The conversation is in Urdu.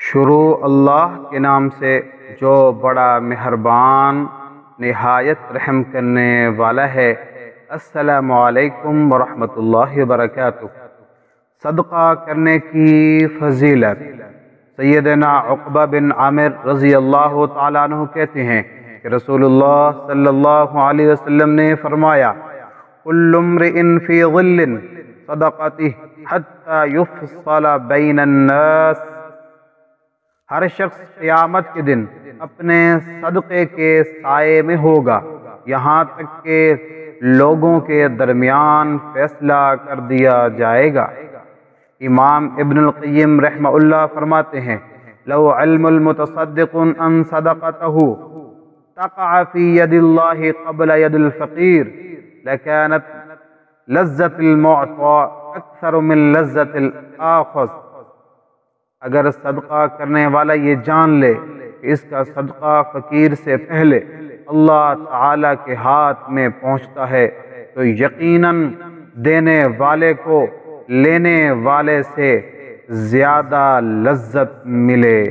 شروع اللہ کے نام سے جو بڑا مہربان نہایت رحم کرنے والا ہے۔ السلام علیکم ورحمۃ اللہ وبرکاتہ۔ صدقہ کرنے کی فضیلت۔ سیدنا عقبہ بن عامر رضی اللہ تعالیٰ عنہ کہتے ہیں کہ رسول اللہ صلی اللہ علیہ وسلم نے فرمایا، کل امرئ فی ظل صدقتہ حتی یفصل بین الناس۔ ہر شخص قیامت کے دن اپنے صدقے کے سائے میں ہوگا یہاں تک کہ لوگوں کے درمیان فیصلہ کر دیا جائے گا۔ امام ابن القیم رحمہ اللہ فرماتے ہیں، لو علم المتصدق ان صدقتہ تقع فی ید اللہ قبل ید الفقیر لکانت لذت المعطى اکثر من لذت الاخذ۔ اگر صدقہ کرنے والا یہ جان لے کہ اس کا صدقہ فقیر سے پہلے اللہ تعالی کے ہاتھ میں پہنچتا ہے تو یقیناً دینے والے کو لینے والے سے زیادہ لذت ملے۔